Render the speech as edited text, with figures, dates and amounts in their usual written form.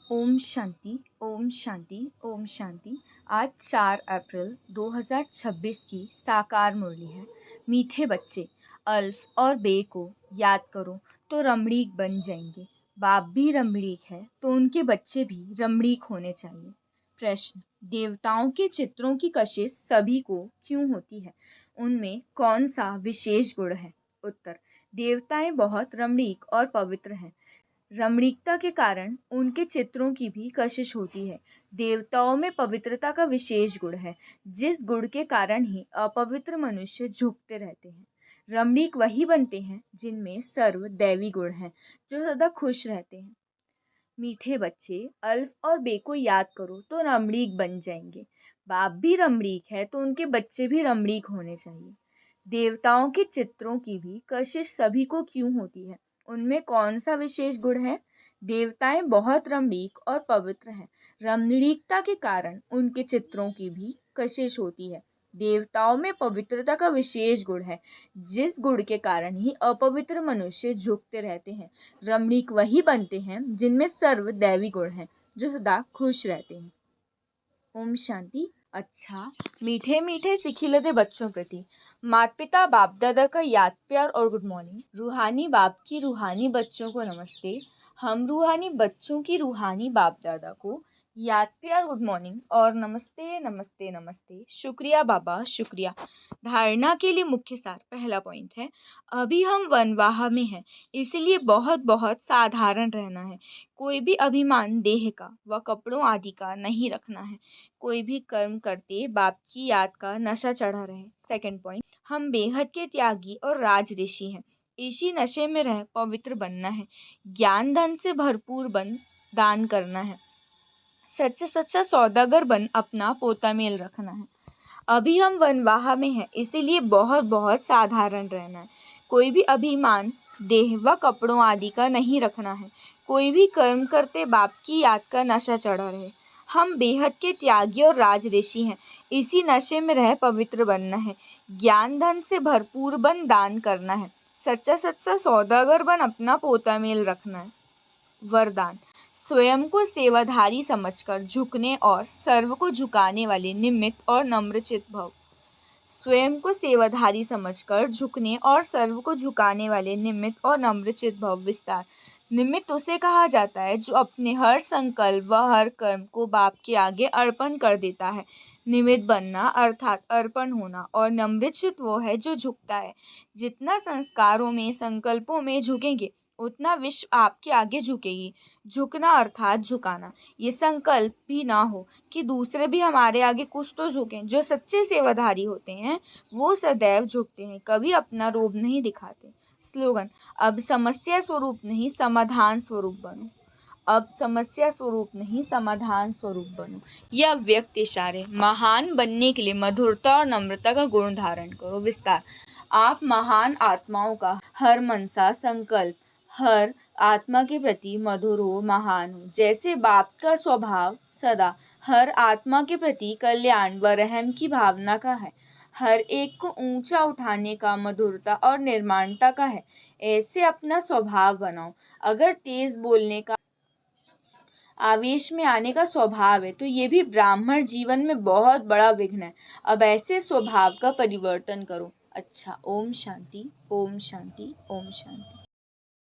ओम शांति, ओम शांति, ओम शांति। आज 4 अप्रैल 2026 की साकार मुरली है। मीठे बच्चे, अल्फ और बे को याद करो तो रमणीक बन जाएंगे। बाप भी रमणीक है तो उनके बच्चे भी रमणीक होने चाहिए। प्रश्न, देवताओं के चित्रों की कशिश सभी को क्यों होती है? उनमें कौन सा विशेष गुण है? उत्तर, देवताएं बहुत रमणीक और पवित्र हैं। रमणीकता के कारण उनके चित्रों की भी कशिश होती है। देवताओं में पवित्रता का विशेष गुण है, जिस गुण के कारण ही अपवित्र मनुष्य झुकते रहते हैं। रमणीक वही बनते हैं जिनमें सर्व दैवी गुण हैं, जो सदा खुश रहते हैं। मीठे बच्चे, अल्फ और बे को याद करो तो रमणीक बन जाएंगे। बाप भी रमणीक है तो उनके बच्चे भी रमणीक होने चाहिए। देवताओं के चित्रों की भी कशिश सभी को क्यों होती है? उनमें कौन सा विशेष गुण है? देवताएं बहुत रमणीक और पवित्र हैं। रमणीकता के कारण उनके चित्रों की भी कशिश होती है। देवताओं में पवित्रता का विशेष गुण है, जिस गुण के कारण ही अपवित्र मनुष्य झुकते रहते हैं। रमणीक वही बनते हैं जिनमें सर्व दैवी गुण हैं, जो सदा खुश रहते हैं। ओम शांति। अच्छा, मीठे मीठे सिखिलते बच्चों प्रति माता पिता बाप दादा का याद प्यार और गुड मॉर्निंग। रूहानी बाप की रूहानी बच्चों को नमस्ते। हम रूहानी बच्चों की रूहानी बाप दादा को याद प्यार गुड मॉर्निंग और नमस्ते नमस्ते नमस्ते। शुक्रिया बाबा, शुक्रिया। धारणा के लिए मुख्य सार, पहला पॉइंट है, अभी हम वनवाह में हैं, इसीलिए बहुत बहुत साधारण रहना है। कोई भी अभिमान देह का व कपड़ों आदि का नहीं रखना है। कोई भी कर्म करते बाप की याद का नशा चढ़ा रहे। सेकंड पॉइंट, हम बेहद के त्यागी और राज ऋषि हैं। इसी नशे में रह पवित्र बनना है। ज्ञान धन से भरपूर बन दान करना है। सच्चा सच्चा सौदागर बन अपना पोता मेल रखना है। अभी हम वनवाह में हैं, इसीलिए बहुत बहुत साधारण रहना है। कोई भी अभिमान देह व कपड़ों आदि का नहीं रखना है। कोई भी कर्म करते बाप की याद का नशा चढ़ा रहे। हम बेहद के त्यागी और राज ऋषि हैं, इसी नशे में रह पवित्र बनना है। ज्ञान धन से भरपूर बन दान करना है। सच्चा सच्चा सौदागर बन अपना पोता मेल रखना है। वरदान, स्वयं को सेवाधारी समझकर झुकने और सर्व को झुकाने वाले निमित्त और नम्रचित भव। स्वयं को सेवाधारी समझकर झुकने और सर्व को झुकाने वाले निमित्त और नम्रचित भव। विस्तार, निमित्त उसे कहा जाता है जो अपने हर संकल्प व हर कर्म को बाप के आगे अर्पण कर देता है। निमित्त बनना अर्थात अर्पण होना, और नम्रचित वो है जो झुकता है। जितना संस्कारों में संकल्पों में झुकेंगे, उतना विश्व आपके आगे झुकेगी। झुकना अर्थात झुकाना। ये संकल्प भी ना हो कि दूसरे भी हमारे आगे कुछ तो झुकें। जो सच्चे सेवाधारी होते हैं वो सदैव झुकते हैं, कभी अपना रोब नहीं दिखाते। स्लोगन, अब समस्या स्वरूप नहीं समाधान स्वरूप बनो। अब समस्या स्वरूप नहीं समाधान स्वरूप बनो। यह व्यक्त इशारे, महान बनने के लिए मधुरता और नम्रता का गुण धारण करो। विस्तार, आप महान आत्माओं का हर मनसा संकल्प हर आत्मा के प्रति मधुर हो, महान हो। जैसे बाप का स्वभाव सदा हर आत्मा के प्रति कल्याण व रहम की भावना का है, हर एक को ऊंचा उठाने का, मधुरता और निर्माणता का है, ऐसे अपना स्वभाव बनाओ। अगर तेज बोलने का, आवेश में आने का स्वभाव है तो ये भी ब्राह्मण जीवन में बहुत बड़ा विघ्न है। अब ऐसे स्वभाव का परिवर्तन करो। अच्छा, ओम शांति, ओम शांति, ओम शांति।